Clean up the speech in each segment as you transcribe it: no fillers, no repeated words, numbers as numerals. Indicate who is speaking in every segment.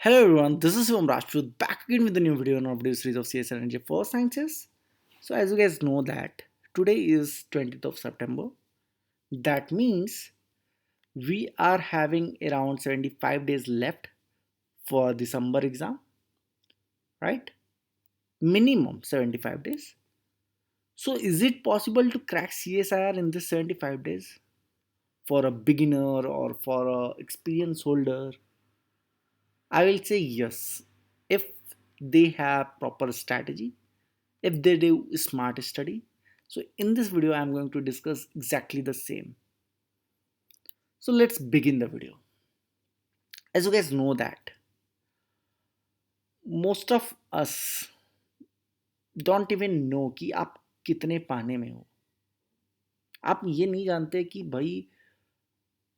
Speaker 1: Hello everyone, this is Shivam Rajput back again with a new video on our video series of CS and for Sciences. So as you guys know that today is 20th of September. That means we are having around 75 days left for December exam, right? Minimum 75 days. So is it possible to crack CSIR in this 75 days for a beginner or for a experience holder? I will say yes if they have proper strategy, if they do smart study. So in this video I'm going to discuss exactly the same. So let's begin the video. As you guys know that most of us don't even know कि आप कितने पाने में हो. आप ये नहीं जानते कि भाई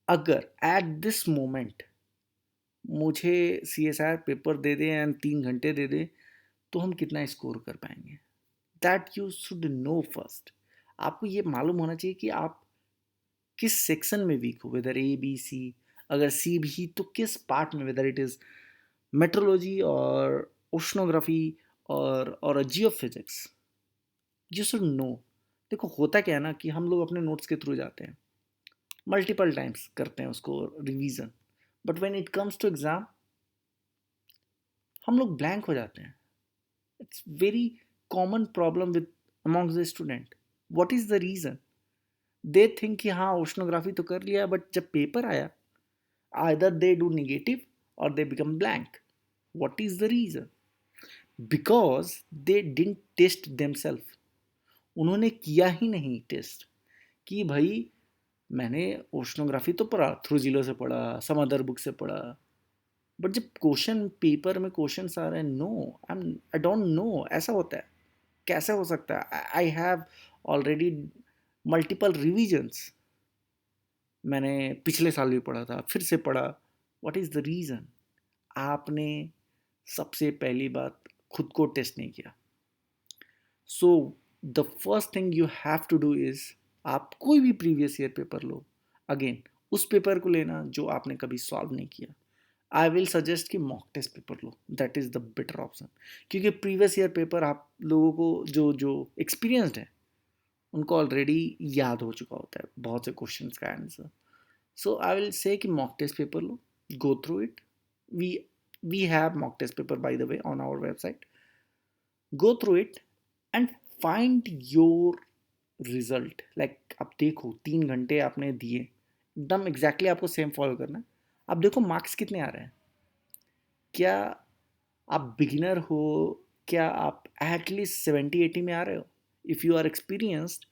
Speaker 1: अगर एट दिस मोमेंट मुझे सी एस आर पेपर दे दें एंड 3 घंटे दे दें तो हम कितना स्कोर कर पाएंगे. That you should know first. आपको ये मालूम होना चाहिए कि आप किस सेक्शन में वीक हो, वेदर ए बी सी. अगर सी भी तो किस पार्ट में, वेदर इट इज़ मेट्रोलॉजी और ओशनोग्राफी और जियो फिजिक्स. You should know. देखो होता क्या है ना कि हम लोग अपने नोट्स के थ्रू जाते हैं, मल्टीपल टाइम्स करते हैं उसको revision, but when it comes to exam हम लोग ब्लैंक हो जाते हैं. It's very common problem with amongst the student. What is the reason? They think कि हाँ ओशनोग्राफी तो कर लिया, बट जब पेपर आया either they do negative or they become blank. What is the reason? Because they didn't test themselves. उन्होंने किया ही नहीं टेस्ट कि भाई मैंने ओशनोग्राफी तो पढ़ा, थ्रू जिलो से पढ़ा, सम अदर बुक से पढ़ा, बट जब क्वेश्चन पेपर में क्वेश्चन आ रहे हैं, नो आई डोंट नो. ऐसा होता है? कैसे हो सकता है? I have already multiple revisions. मैंने पिछले साल भी पढ़ा था, फिर से पढ़ा. व्हाट इज़ द रीज़न? आपने सबसे पहली बात खुद को टेस्ट नहीं किया. So the first thing you have to do is, आप कोई भी प्रीवियस ईयर पेपर लो, अगेन उस पेपर को लेना जो आपने कभी सॉल्व नहीं किया. आई विल सजेस्ट कि मॉक टेस्ट पेपर लो. That is the better option. क्योंकि प्रीवियस ईयर पेपर आप लोगों को जो जो एक्सपीरियंसड है उनको ऑलरेडी याद हो चुका होता है बहुत से क्वेश्चन का answer. So I will say कि mock test paper low, go through it. We we have mock test paper by the way on our website. Go through it and find your result. Like अब देखो 3 घंटे आपने दिए, एकदम exactly आपको same follow करना है. अब देखो मार्क्स कितने आ रहे हैं. क्या आप बिगिनर हो? क्या आप एटलीस्ट 70-80 में आ रहे हो? If you are experienced,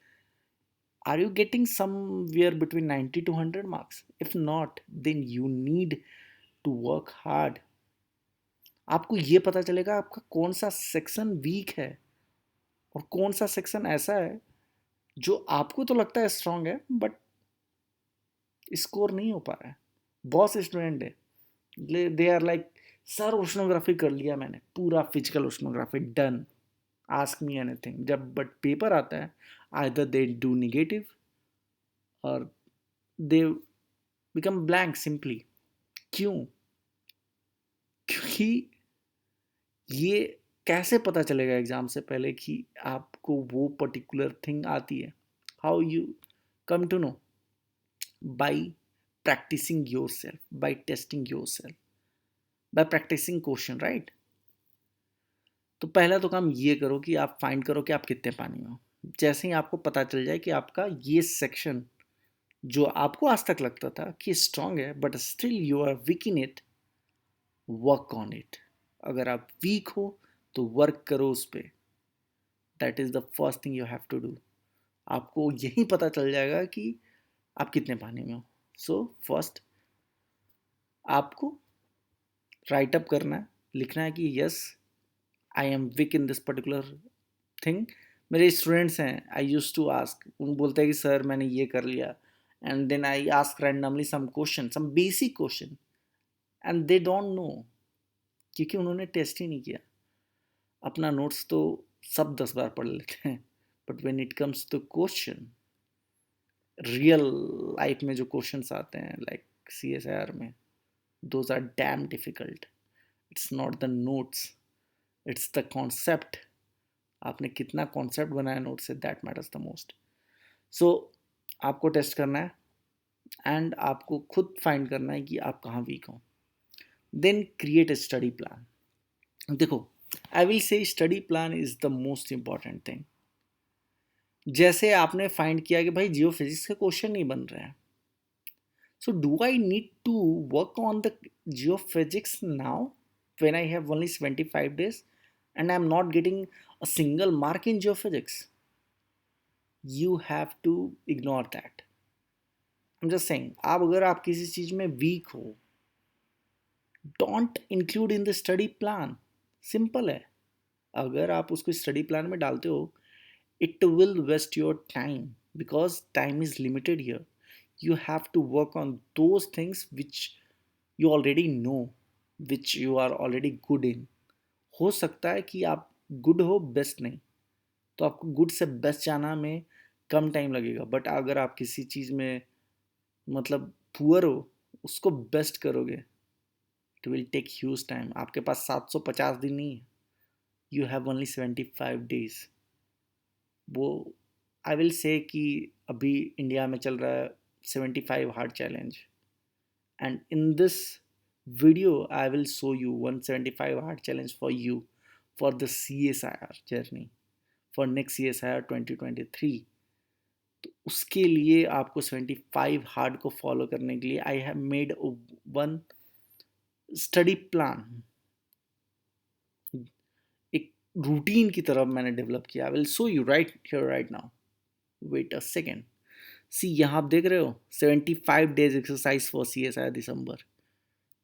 Speaker 1: are you getting somewhere between 90 to 100 marks? If not, then you need to work hard. आपको ये पता चलेगा आपका कौन सा सेक्शन वीक है और कौन सा सेक्शन ऐसा है जो आपको तो लगता है स्ट्रांग है बट स्कोर नहीं हो पा रहा है. बहुत से स्टूडेंट है, they are like sir oceanography कर लिया मैंने, पूरा physical oceanography done, ask me anything. जब बट पेपर आता है आइदर दे डू निगेटिव और दे बिकम ब्लैंक सिंपली. क्यों? क्योंकि ये कैसे पता चलेगा एग्जाम से पहले कि आपको वो पर्टिकुलर थिंग आती है? How you come to know? By practising yourself, by testing yourself, by practising question, right? तो पहला तो काम ये करो कि आप फाइंड करो कि आप कितने पानी में हो. जैसे ही आपको पता चल जाए कि आपका ये सेक्शन जो आपको आज तक लगता था कि स्ट्रांग है but still you are weak in it, work on it. अगर आप वीक हो तो वर्क करो उस पर. That is the first thing you have to do. आपको यही पता चल जाएगा कि आप कितने पानी में हो. सो फर्स्ट आपको राइट अप करना है, लिखना है कि yes I am weak in this particular thing. मेरे स्टूडेंट्स हैं, आई यूज टू आस्क, उन बोलते हैं कि सर मैंने ये कर लिया, and then I ask randomly some question, some basic question, and they don't know क्योंकि उन्होंने टेस्ट ही नहीं किया. अपना नोट्स तो सब 10 बार पढ़ लेते हैं but when it comes to question, real life में जो क्वेश्चंस आते हैं like C S I R में, those are damn difficult. It's not the notes, it's the concept. आपने कितना कॉन्सेप्ट बनाया नोट से, that matters the most. So आपको टेस्ट करना है एंड आपको खुद फाइंड करना है कि आप कहाँ वीक हो। Then create a study plan. देखो, I will say study plan is the most important thing. जैसे आपने फाइंड किया कि भाई जियो फिजिक्स के क्वेश्चन नहीं बन रहे हैं, so do I need to work on the geophysics now when I have only 75 days and I'm not getting a single mark in geophysics? You have to ignore that. I'm just saying, आप अगर आप किसी चीज में week हो, don't include in the study plan. Simple है। अगर आप उसको स्टडी प्लान में डालते हो, it will waste your time because time is limited here. You have to work on those things which you already know, which you are already good in. हो सकता है कि आप गुड हो, बेस्ट नहीं, तो आपको गुड से बेस्ट जाना में कम टाइम लगेगा। बट अगर आप किसी चीज़ में मतलब पुअर हो, उसको बेस्ट करोगे, it will take huge time. आपके पास 750 दिन नहीं है, यू हैव ओनली 75 डेज। वो आई विल से कि अभी इंडिया में चल रहा है 75 hard challenge, and in this video I will show you 175 hard challenge for you for the CSIR journey for next CSIR 2023। तो उसके लिए आपको 75 हार्ड को फॉलो करने के लिए I have made one study plan, एक रूटीन की तरफ मैंने डेवलप किया। I will show you right here right now, wait a second. See यहाँ आप देख रहे हो 75 days exercise for CSIR December.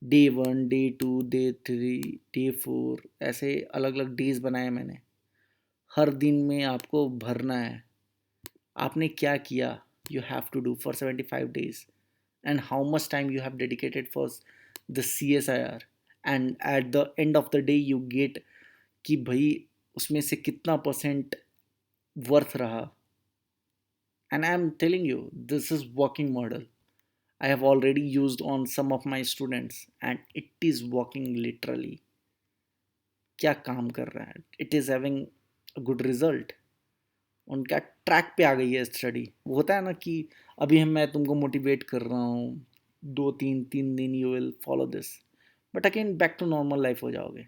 Speaker 1: Day 1, day 2, day 3, day 4, ऐसे अलग अलग डेज बनाए मैंने। हर दिन में आपको भरना है आपने क्या किया। You have to do for 75 days and how much time you have dedicated for the CSIR, and at the end of the day you get कि भाई उसमें से कितना परसेंट वर्थ रहा। And I am telling you this is working model I have already used on some of my students and it is working literally। क्या काम कर रहा है, it is having a good result। उनका track पे आ गई है स्टडी। वो होता है ना कि अभी हम मैं तुमको मोटिवेट कर रहा हूँ, 2 3 दिन you will follow this, but again back to normal life हो जाओगे,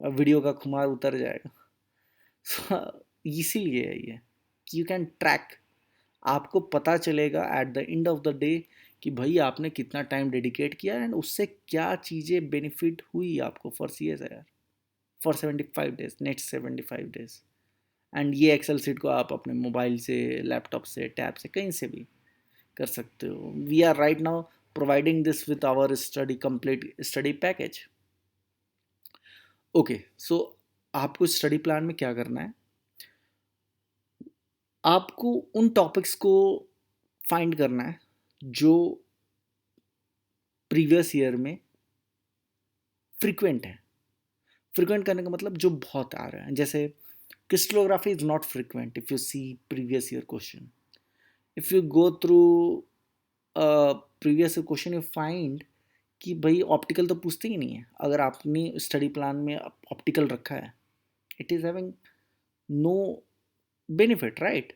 Speaker 1: वीडियो का खुमार उतर जाएगा। so, इसीलिए है ये कि यू कैन ट्रैक, आपको पता चलेगा eight the end of the day कि भाई आपने कितना टाइम डेडिकेट किया एंड उससे क्या चीज़ें बेनिफिट हुई आपको for CSIR for 75 days, next 75 days. And ये एक्सेल सीट को आप अपने मोबाइल से, लैपटॉप से, टैब से, कहीं से भी कर सकते हो। We are right now providing this with our study complete study package. Okay, so आपको स्टडी प्लान में क्या करना है, आपको उन टॉपिक्स को फाइंड करना है जो प्रीवियस ईयर में फ्रीक्वेंट है। फ्रीक्वेंट करने का मतलब जो बहुत आ रहा है, जैसे crystallography is not frequent if you see previous year question. If you go through previous year question you find कि भाई ऑप्टिकल तो पूछते ही नहीं है। अगर आपने स्टडी प्लान में ऑप्टिकल रखा है, it is having no benefit, right.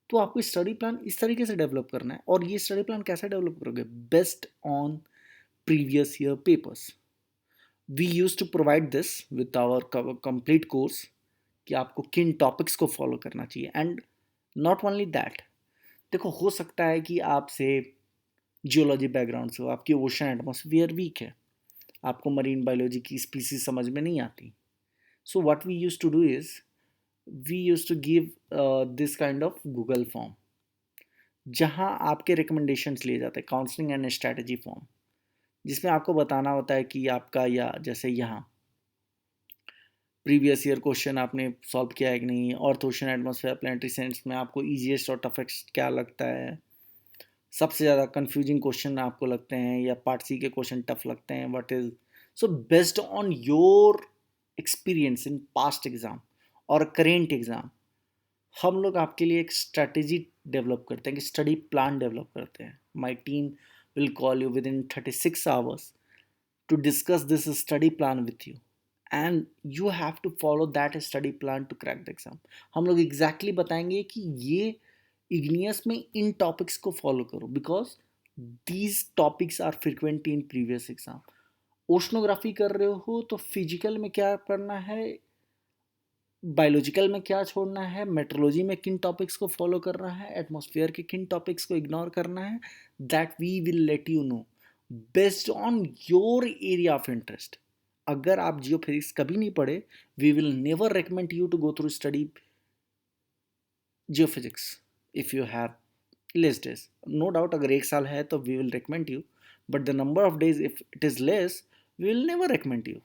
Speaker 1: तो आपको स्टडी प्लान इस तरीके से डेवलप करना है। और ये स्टडी प्लान कैसे डेवलप करोगे, based on previous year papers. We use to provide this with our complete course कि आपको किन टॉपिक्स को फॉलो करना चाहिए। एंड नॉट ओनली दैट, देखो हो सकता है कि आपसे जियोलॉजी बैकग्राउंड से हो, आपकी ओशन एटमॉस्फेयर वीक है, आपको मरीन बायोलॉजी की स्पीसीज समझ में नहीं आती। So what we use to do is we use to give this kind of Google form, जहाँ आपके रिकमेंडेशंस लिए जाते हैं, काउंसलिंग एंड स्ट्रैटेजी फॉर्म, जिसमें आपको बताना होता है कि आपका, या जैसे यहाँ प्रीवियस ईयर क्वेश्चन आपने सॉल्व किया है कि नहीं, अर्थ ओशन एटमॉस्फेयर प्लानिटरी साइंस में आपको ईजीएस्ट और टफेस्ट क्या लगता है, सबसे ज़्यादा कंफ्यूजिंग क्वेश्चन आपको लगते हैं, या पार्ट सी के क्वेश्चन टफ लगते हैं, what is. So based on your experience in past exam और करेंट एग्ज़ाम, हम लोग आपके लिए एक स्ट्रैटेजी डेवलप करते हैं, कि स्टडी प्लान डेवलप करते हैं। My team will call you with in 36 hours to discuss this study plan with you, and you have to follow that study plan to crack the exam. हम लोग exactly बताएंगे कि ये igneous में इन topics को follow करो, because these topics are frequent in previous exam. Oceanography कर रहे हो तो फिजिकल में क्या करना है, बायोलॉजिकल में क्या छोड़ना है, मेट्रोलॉजी में किन टॉपिक्स को फॉलो करना है, एटमॉस्फेयर के किन टॉपिक्स को इग्नोर करना है, that we will let you know based on your area of interest. अगर आप जियोफिजिक्स कभी नहीं पढ़े, we will never recommend you to go through study geophysics if you have less days. No doubt अगर एक साल है तो we will recommend you, but the number of days if it is less, we will never recommend you.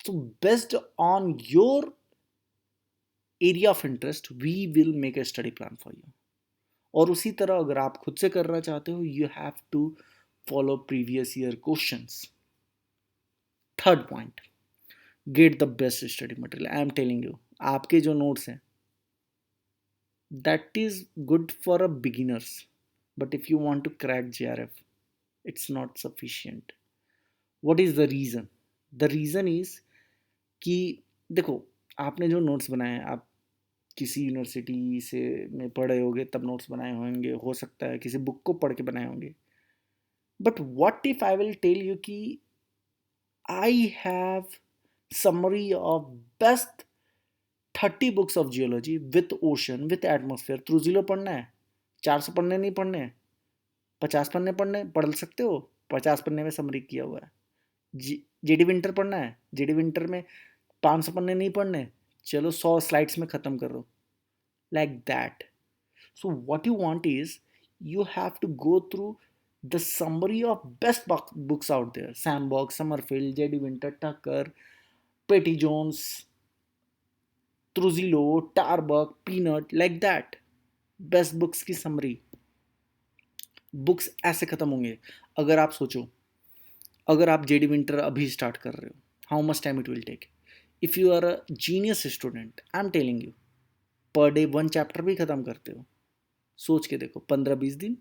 Speaker 1: So based on your area of interest, we will make a study plan for you. और उसी तरह अगर आप खुद से करना चाहते हो, you have to follow previous year questions. Third point, get the best study material. I am telling you, आपके जो notes हैं, that is good for a beginners, but if you want to crack JRF, it's not sufficient. What is the reason? The reason is कि देखो, आपने जो notes बनाए हैं, आप किसी यूनिवर्सिटी से में पढ़े होंगे तब नोट्स बनाए होंगे, हो सकता है किसी बुक को पढ़ के बनाए होंगे. But what if I will tell you कि I have summary of best 30 books of geology with ocean with atmosphere. Through zero पढ़ना है, 400 पन्ने नहीं पढ़ने हैं, 50 पन्ने पढ़ सकते हो. 50 पन्ने में समरी किया हुआ है. जेडी विंटर पढ़ना है, जेडी विंटर में 500 पन्ने नहीं पढ़ने, चलो 100 स्लाइड्स में ख़त्म कर दो. Like that. So what you want is you have to go through the summary of best books out there. Sandbox, Summerfield, J.D. Winter, Tucker, Petty Jones, Trujillo, Tarbuck, Peanut, like that. Best books की summary. Books ऐसे ख़त्म होंगे. अगर आप सोचो, अगर आप JD winter अभी स्टार्ट कर रहे हो, how much time it will take. If you are a genius student, I am telling you, per day 1 chapter भी ख़त्म करते हो. सोच के देखो, 15-20 दिन,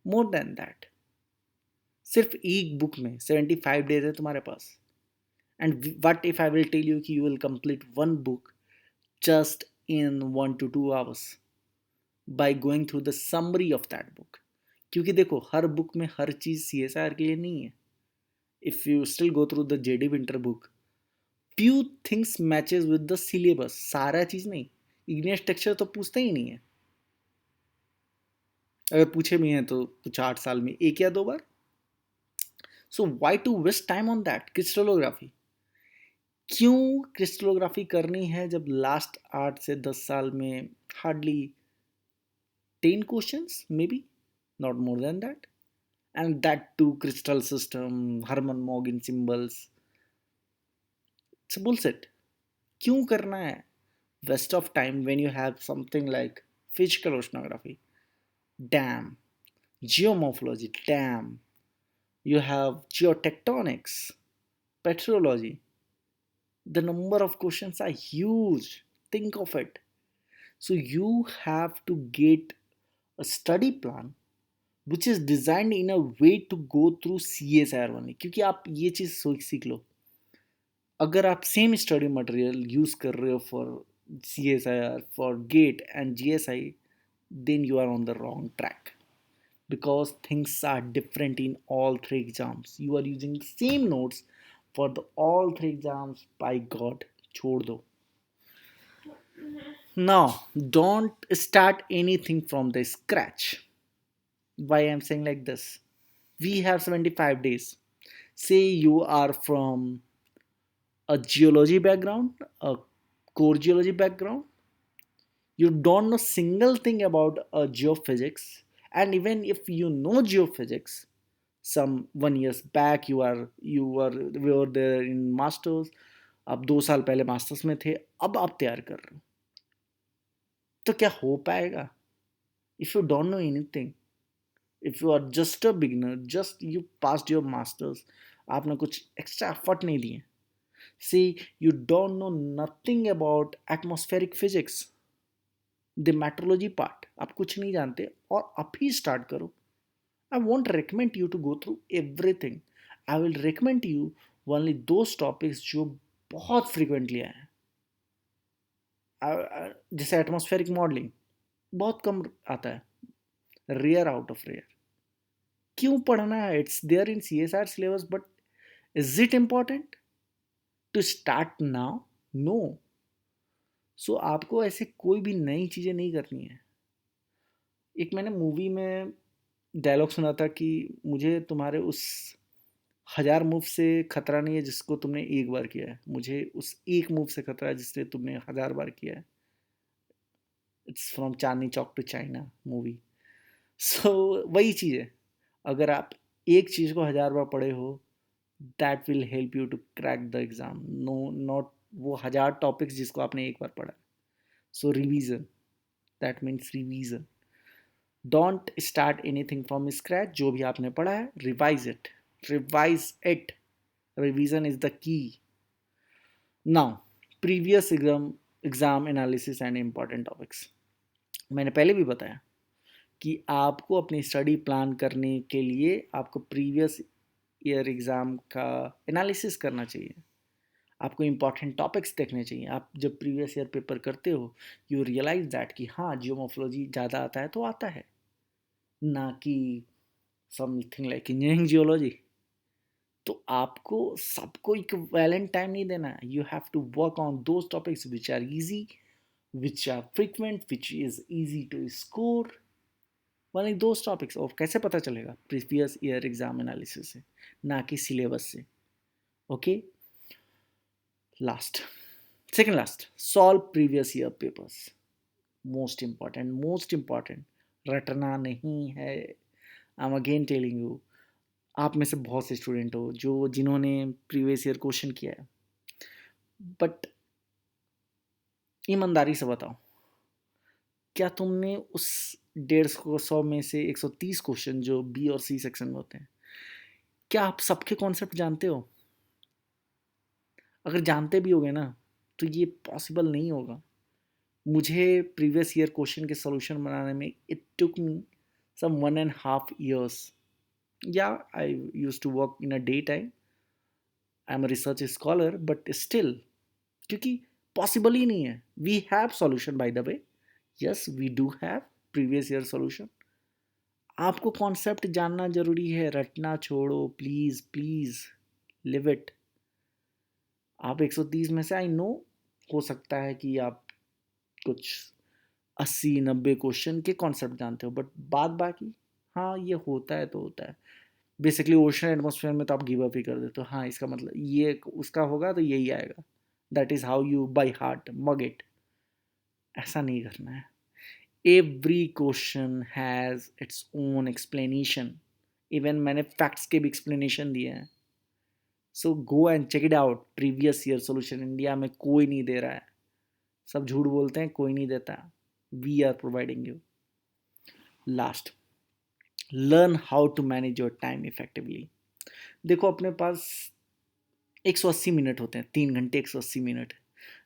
Speaker 1: मोर देन दैट. सिर्फ एक बुक में 75 डेज है तुम्हारे पास. And what if I will tell you कि you will complete one book just in 1 to 2 hours by going through the summary of that book. क्योंकि देखो, हर बुक में हर चीज़ CSIR के लिए नहीं है. If you still go through the JD winter book, few things matches with the syllabus. सारा चीज़ नहीं. Igneous texture तो पूछते ही नहीं है, अगर पूछे भी हैं तो कुछ 8 साल में 1 या 2 बार. So why to waste time on that. Crystallography क्यों क्रिस्टलोग्राफी करनी है जब लास्ट 8 से 10 साल में hardly 10 questions, may be not more than that, and that too crystal system, Hermann Mauguin symbols. It's bullshit. क्यों करना है? Waste of time when you have something like physical oceanography. Damn. Geomorphology, damn. You have geotectonics, petrology. The number of questions are huge. Think of it. So you have to get a study plan which is designed in a way to go through CSIR only. क्योंकि आप ये चीज़ सीख लो. अगर आप same study material use कर रहे हो for CSIR, for GATE and GSI, then you are on the wrong track, because things are different in all 3 exams. You are using the same notes for the all 3 exams. By God, छोड़ दो. Now, don't start anything from the scratch. Why I'm saying like this? We have 75 days. Say you are from a geology background, a core geology background. You don't know single thing about geophysics, and even if you know geophysics, some 1 years back we were there in masters, अब 2 साल पहले masters में थे, अब आप तैयार कर रहे हो, तो क्या हो पाएगा? If you don't know anything, if you are just a beginner, just you passed your masters, आपने कुछ एक्स्ट्रा एफर्ट नहीं दिए, see you don't know nothing about atmospheric physics, the meteorology part, आप कुछ नहीं जानते और आप ही स्टार्ट करो. I won't recommend you to go through everything. I will recommend you only those topics जो बहुत फ्रिक्वेंटली आए हैं। जैसे एटमॉस्फेरिक मॉडलिंग बहुत कम आता है, रेयर आउट ऑफ रेयर। क्यों पढ़ना है? It's there in CSR syllabus, but is it important to start now? No. So आपको ऐसे कोई भी नई चीज़ें नहीं करनी है। एक मैंने मूवी में डायलॉग सुना था कि मुझे तुम्हारे उस 1000 मूव से खतरा नहीं है जिसको तुमने एक बार किया है, मुझे उस एक मूव से खतरा है जिससे तुमने 1000 बार किया है। It's from Chandni Chowk to China movie. So वही चीज़ है, अगर आप एक चीज़ को 1000 बार पढ़े हो, that will help you to crack the exam. No, not वो 1000 टॉपिक्स जिसको आपने एक बार पढ़ा। So revision, that means revision. Don't start anything from scratch. जो भी आपने पढ़ा है, revise it, revise it. Revision is the key. Now, previous exam analysis and important topics. मैंने पहले भी बताया कि आपको अपनी स्टडी प्लान करने के लिए आपको प्रीवियस ईयर एग्ज़ाम का एनालिसिस करना चाहिए। आपको इम्पॉर्टेंट टॉपिक्स देखने चाहिए। आप जब प्रीवियस ईयर पेपर करते हो, यू रियलाइज दैट कि हाँ, जियोमॉर्फोलॉजी ज़्यादा आता है तो आता है, ना कि समथिंग लाइक इंजीनियरिंग जियोलॉजी। तो आपको सबको इक्विवेलेंट टाइम नहीं देना है। You have to work on those topics which are easy, which are frequent, which is easy to score. वाली दोज टॉपिक्स। और कैसे पता चलेगा? प्रीवियस ईयर एग्जाम एनालिसिस से, ना कि सिलेबस से। Okay, last, second last, solve previous year papers. Most important, most important. रटना नहीं है। I am again telling you, आप में से बहुत से स्टूडेंट हो जिन्होंने प्रीवियस ईयर क्वेश्चन किया है, बट ईमानदारी से बताओ, क्या तुमने उस 150 में से 130 क्वेश्चन जो बी और सी सेक्शन में होते हैं, क्या आप सबके कॉन्सेप्ट जानते हो? अगर जानते भी होगे ना, तो ये पॉसिबल नहीं होगा। मुझे प्रीवियस ईयर क्वेश्चन के सॉल्यूशन बनाने में it took me some 1.5 years। या I use to work in a day time, I am a research scholar, but still, क्योंकि पॉसिबल ही नहीं है। We have solution by the way, yes we do have previous year solution. आपको concept जानना जरूरी है, रटना छोड़ो प्लीज प्लीज, लिव इट। आप 130 में से, आई नो, हो सकता है कि आप कुछ 80-90 क्वेश्चन के कॉन्सेप्ट जानते हो, बट बाद बाकी, हाँ ये होता है तो होता है। बेसिकली ओशन एटमोसफेयर में तो आप गिव अप ही कर देते हो, हाँ इसका मतलब ये उसका होगा तो यही आएगा, that is how you by heart mug it. ऐसा नहीं करना है। Every question has its own explanation. Even मैंने फैक्ट्स के भी एक्सप्लेनेशन दिए हैं। So go and check it out. Previous year solution India में कोई नहीं दे रहा है, सब झूठ बोलते हैं, कोई नहीं देता। We are providing you. Last, learn how to manage your time effectively. देखो, अपने पास 180 मिनट होते हैं, 3 घंटे 180 मिनट,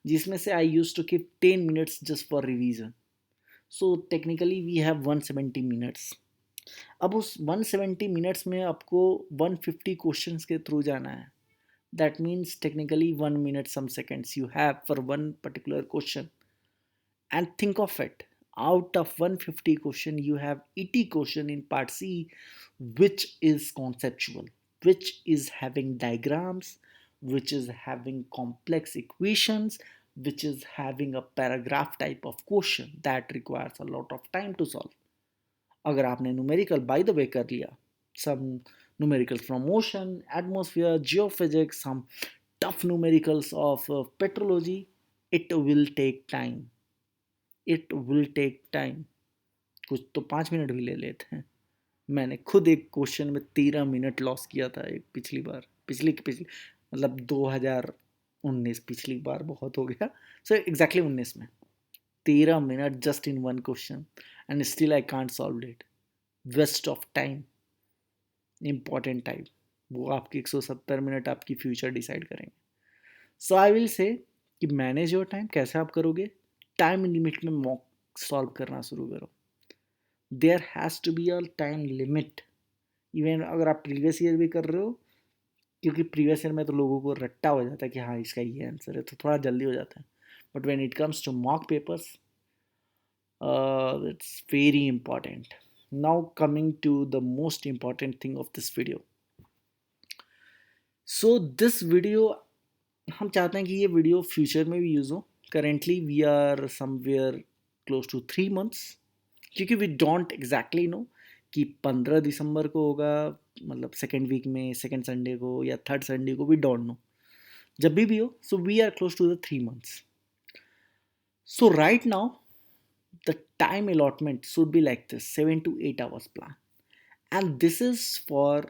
Speaker 1: जिसमें से I use to keep 10 minutes just for revision. So technically we have 170 minutes. अब उस 170 मिनट्स में आपको 150 क्वेश्चंस के थ्रू जाना है। That means technically 1 minute some seconds you have for one particular question. And think of it, out of 150 question you have 80 question in part C, which is conceptual, which is having diagrams, which is having complex equations, which is having a paragraph type of question that requires a lot of time to solve. अगर आपने numerical bye the वे कर लिया, some numericals from ocean, atmosphere, geophysics, some tough numericals of petrology, it will take time. It will take time. कुछ तो 5 minute भी ले लेते हैं। मैंने खुद एक क्वेश्चन में 13 मिनट लॉस किया था एक पिछली बार, पिछली मतलब 2019, पिछली बार बहुत हो गया, सो एग्जैक्टली 19 में 13 minute just in one question, and still I can't solve it. Waste of time, important time. वो आपकी 170 मिनट आपकी फ्यूचर डिसाइड करेंगे। सो आई विल से कि मैनेज योर टाइम। कैसे आप करोगे? टाइम लिमिट में मॉक सॉल्व करना शुरू करो। There has to be a time limit. Even अगर आप प्रीवियस ईयर भी कर रहे हो, क्योंकि प्रीवियस ईयर में तो लोगों को रट्टा हो जाता है कि हाँ इसका ये आंसर है, तो थोड़ा जल्दी हो जाता है. But when it comes to mock papers, it's very important. Now coming to the most important thing of this video. So this video, हम चाहते हैं कि ये वीडियो फ्यूचर में भी यूज़ हो. Currently we are somewhere close to 3 months, क्योंकि we don't exactly know कि 15 दिसंबर को होगा, मतलब सेकेंड वीक में, सेकेंड संडे को या थर्ड संडे को, वी डोंट नो. जब भी हो, so we are close to the 3 months. So right now the time allotment should be like this: 7 to 8 hours plan. And this is for,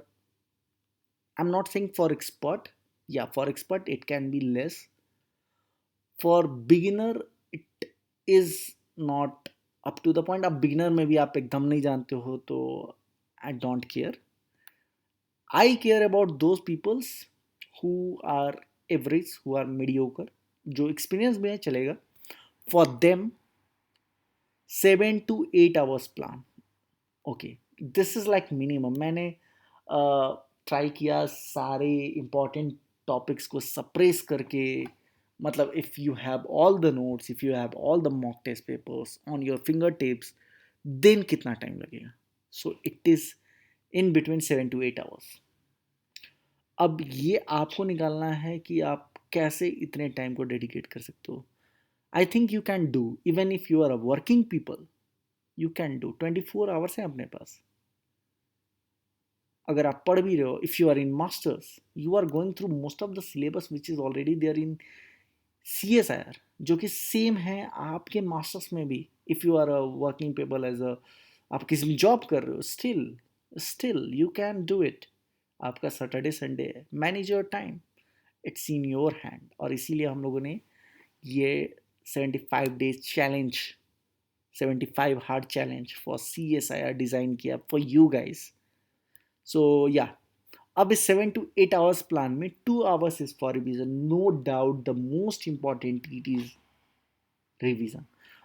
Speaker 1: I'm not saying for expert. Yeah, for expert it can be less. For beginner it is not up to the point. अब beginner में भी आप एकदम नहीं जानते हो तो I don't care. I care about those peoples who are average, who are mediocre, जो experience में है चलेगा. For them 7 to 8 hours plan. Okay, this is like minimum. मैंने ट्राई किया सारे इम्पॉर्टेंट टॉपिक्स को सप्रेस करके. मतलब if you have all the notes, if you have all the mock test papers on your finger tips, then कितना time लगेगा? So it is in between 7 to 8 hours. अब ये आपको निकालना है कि आप कैसे इतने टाइम को डेडिकेट कर सकते हो. I think you can do, even if you are a working people, you can do. 24 hours है अपने पास. अगर आप पढ़ भी रहे हो, if you are in masters, you are going through most of the syllabus which is already there in CSIR, जो कि सेम है आपके मास्टर्स में भी. If you are a working people, as a, आप किसी में जॉब कर रहे हो, still you can do it. आपका सैटरडे संडे है, manage your time, it's in your hand. और इसीलिए हम लोगों ने ये 75 days challenge, 75 hard challenge for CSIR design किया फॉर यू गाइज. सो या, अब इस 7 to 8 hours प्लान में 2 hours is for revision. No doubt the most important it is revision.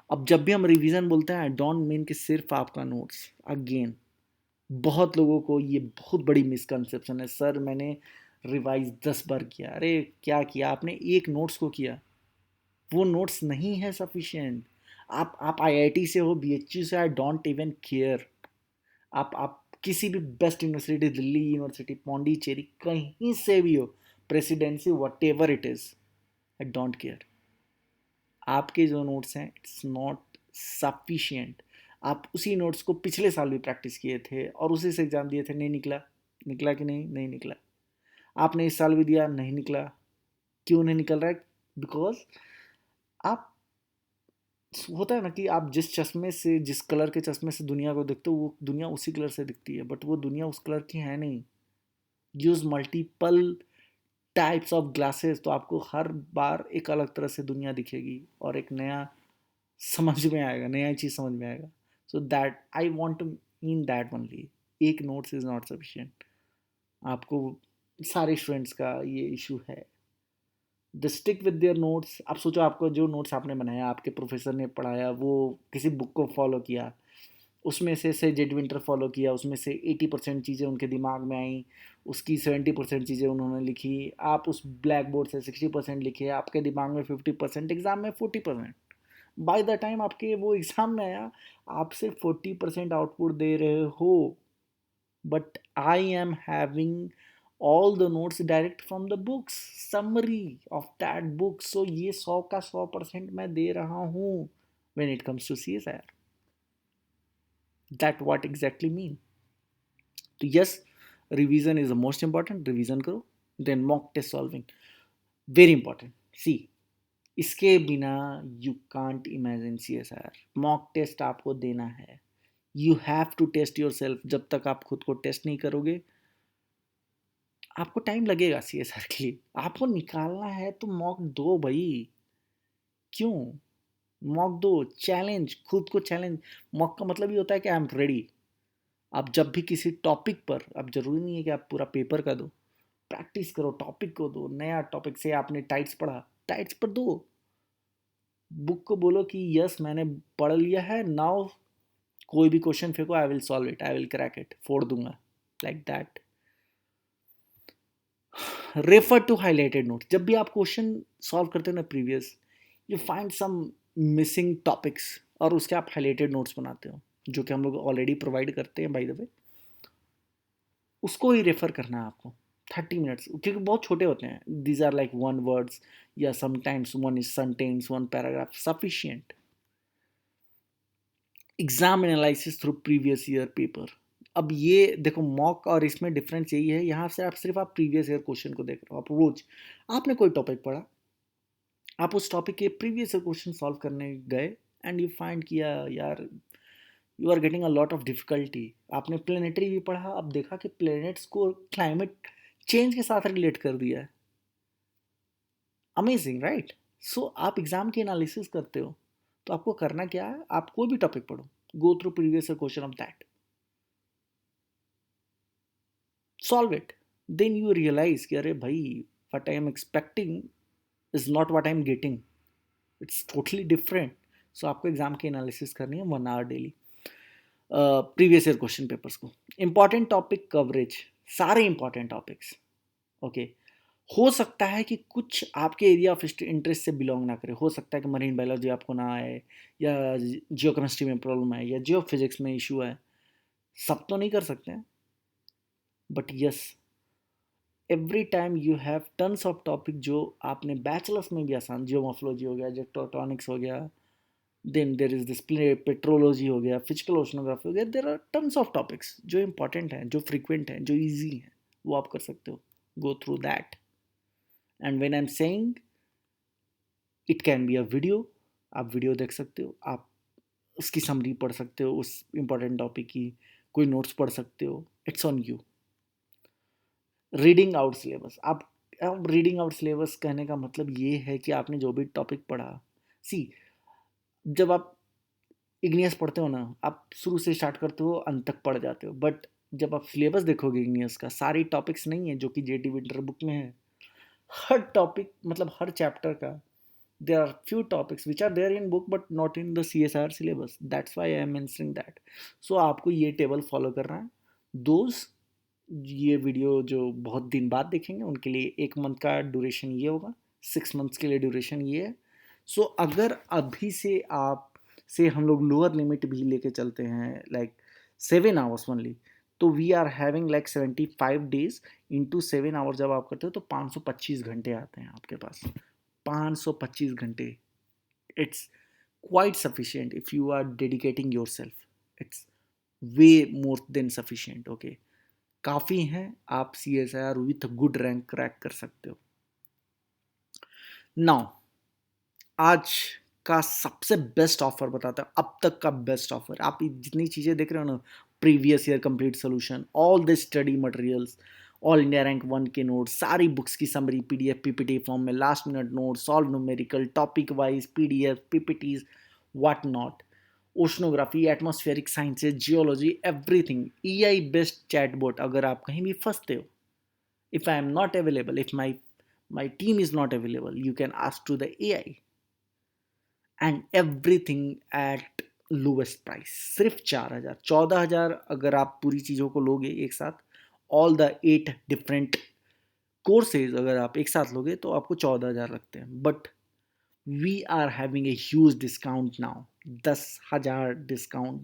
Speaker 1: अब जब भी हम रिविजन बोलते हैं, आई डोंट मीन कि सिर्फ आपका नोट्स. अगेन, बहुत लोगों को ये बहुत बड़ी मिसकंसेप्शन है, सर मैंने रिवाइज 10 बार किया. अरे क्या किया आपने? एक नोट्स को किया, वो नोट्स नहीं है सफिशिएंट. आप IIT से हो, BHU से, आई डोंट इवन केयर. आप किसी भी best university, Delhi university, Pondicherry, कहीं से भी हो, presidency, what ever it is, I don't care. आपके जो नोट्स हैं, इट्स नॉट सफिशिएंट. आप उसी नोट्स को पिछले साल भी प्रैक्टिस किए थे और उसी से एग्ज़ाम दिए थे, नहीं निकला. निकला कि नहीं? नहीं निकला. आपने इस साल भी दिया, नहीं निकला. क्यों नहीं निकल रहा है? बिकॉज आप, होता है ना कि आप जिस चश्मे से, जिस कलर के चश्मे से दुनिया को देखते हो, वो दुनिया उसी कलर से दिखती है, बट वो दुनिया उस कलर की है नहीं. Use multiple types of glasses, तो आपको हर बार एक अलग तरह से दुनिया दिखेगी और एक नया समझ में आएगा, नया चीज़ समझ में आएगा. So that I want to mean that only. एक नोट्स इज़ नॉट सफिशिएंट. आपको, सारे स्टूडेंट्स का ये इशू है. They stick with their notes. आप सोचो, आपको जो नोट्स आपने बनाया, आपके प्रोफेसर ने पढ़ाया, वो किसी बुक को फॉलो किया, उसमें से जेड विंटर फॉलो किया, उसमें से 80% चीज़ें उनके दिमाग में आई, उसकी 70% चीज़ें उन्होंने लिखी. आप उस ब्लैक बोर्ड से 60% लिखे, आपके दिमाग में 50%, एग्ज़ाम में 40%. बाय द टाइम आपके वो एग्ज़ाम में आया, आप सिर्फ 40% आउटपुट दे रहे हो. But I am having all the notes direct from the books, summary of that book. So ये 100 का 100% मैं दे रहा हूँ when it comes to CSIR. That what exactly mean. तो yes, revision is the most important. revision करो. Then mock test solving, very important. See, इसके बिना you can't imagine CSIR. mock test आपको देना है. You have to test yourself. जब तक आप खुद को टेस्ट नहीं करोगे, आपको टाइम लगेगा CSR के लिए. आपको निकालना है तो मॉक दो भाई. क्यों? मॉक दो, चैलेंज, खुद को चैलेंज. मॉक का मतलब ये होता है कि आई एम रेडी. आप जब भी किसी टॉपिक पर, अब जरूरी नहीं है कि आप पूरा पेपर का दो, प्रैक्टिस करो, टॉपिक को दो. नया टॉपिक से आपने टाइट्स पढ़ा, टाइट्स पर दो. बुक को बोलो कि यस मैंने पढ़ लिया है, नाउ कोई भी क्वेश्चन फेंको, I will solve it, I will crack it, फोड़ दूंगा, like that. Refer to highlighted notes. जब भी आप क्वेश्चन सॉल्व करते हो ना previous, you find some missing topics और उसके आप हाईलाइटेड नोट्स बनाते हो, जो कि हम लोग ऑलरेडी प्रोवाइड करते हैं बाय द वे। उसको ही रेफर करना है आपको 30 मिनट्स, क्योंकि बहुत छोटे होते हैं। These are like one words या sometimes one is sentence, one paragraph sufficient. Exam analysis through previous year paper. अब ये देखो मॉक और इसमें डिफरेंस यही है, यहाँ से आप सिर्फ आप प्रीवियस ईयर क्वेश्चन को देख रहे हो। आप रोज आपने कोई टॉपिक पढ़ा, आप उस टॉपिक के प्रीवियस ईयर क्वेश्चन सॉल्व करने गए एंड यू फाइंड किया यार you are getting a lot of difficulty. आपने प्लेनेटरी भी पढ़ा, अब देखा कि प्लेनेट्स को क्लाइमेट चेंज के साथ रिलेट कर दिया है। Amazing right. सो आप एग्जाम की एनालिसिस करते हो तो आपको करना क्या है, आप कोई भी टॉपिक पढ़ो, go through previous question of that, solve it, then you realise कि अरे भाई what I am expecting is not what I am getting, it's totally different. So आपको एग्जाम की एनालिसिस करनी है 1 hour daily previous year question papers को। Important topic coverage, सारे important topics. Okay, हो सकता है कि कुछ आपके एरिया ऑफ इंटरेस्ट से बिलोंग ना करे, हो सकता है कि मरीन बायोलॉजी आपको ना आए, या जियोकेमिस्ट्री में प्रॉब्लम है, या जियो फिजिक्स में इशू है। सब तो नहीं कर सकते हैं, but yes every time you have tons of topic जो आपने बैचलर्स में भी आसान, जियोमोर्फोलॉजी हो गया, जेक्टोटॉनिक्स हो गया, then there is this petrology हो गया, फिजिकल ओशनोग्राफी हो गया। There are tons of topics जो इंपॉर्टेंट हैं, जो फ्रीक्वेंट हैं, जो ईजी हैं, वो आप कर सकते हो। Go through that. And when I am saying it can be a video, आप वीडियो देख सकते हो, आप उसकी समरी पढ़ सकते हो, उस इंपॉर्टेंट टॉपिक की कोई नोट्स पढ़ सकते हो, it's on you. Reading out syllabus, आप अब रीडिंग आउट सिलेबस कहने का मतलब ये है कि आपने जो भी टॉपिक पढ़ा, सी जब आप इग्नियस पढ़ते हो ना, आप शुरू से स्टार्ट करते हो अंत तक पढ़ जाते हो, बट जब आप सिलेबस देखोगे इग्नियस का, सारी टॉपिक्स नहीं है जो कि जेटी विंटर बुक में है। हर टॉपिक मतलब हर चैप्टर का there are few topics which are there in book but not in the CSR syllabus, that's why I am mentioning that. So आपको ये टेबल फॉलो करना है। दोस्त ये वीडियो जो बहुत दिन बाद देखेंगे उनके लिए 1 मंथ का ड्यूरेशन ये होगा, 6 मंथ्स के लिए ड्यूरेशन ये है। सो अगर अभी से आप से हम लोग लोअर लिमिट भी लेके चलते हैं लाइक 7 आवर्स ओनली, तो we are having like 75 days into 7 hour जब आप करते हो तो 525 घंटे आते हैं आपके पास। 525 घंटे, it's quite sufficient if you are dedicating yourself, it's way more than sufficient. Okay, काफ़ी हैं, आप CSIR with good rank crack कर सकते हो। नाउ आज का सबसे बेस्ट ऑफर बताता है, अब तक का बेस्ट ऑफर। आप जितनी चीज़ें देख रहे हो ना, previous year complete solution, all the study materials, all India rank 1 के नोट्स, सारी बुक्स की समरी PDF PPT फॉर्म में, last minute note, solve numerical, topic wise PDF PPTs, what not, oceanography, atmospheric sciences, geology, everything. EI best chatbot. अगर आप कहीं भी फंसते हो, if I am not available, if my team is not available, you can ask to the AI and everything at lowest price। सिर्फ 4,000 14,000 अगर आप पूरी चीज़ों को लोगे एक साथ, ऑल द 8 डिफरेंट कोर्सेज अगर आप एक साथ लोगे तो आपको 14,000 लगते हैं, but we are having a huge discount now, 10,000 discount,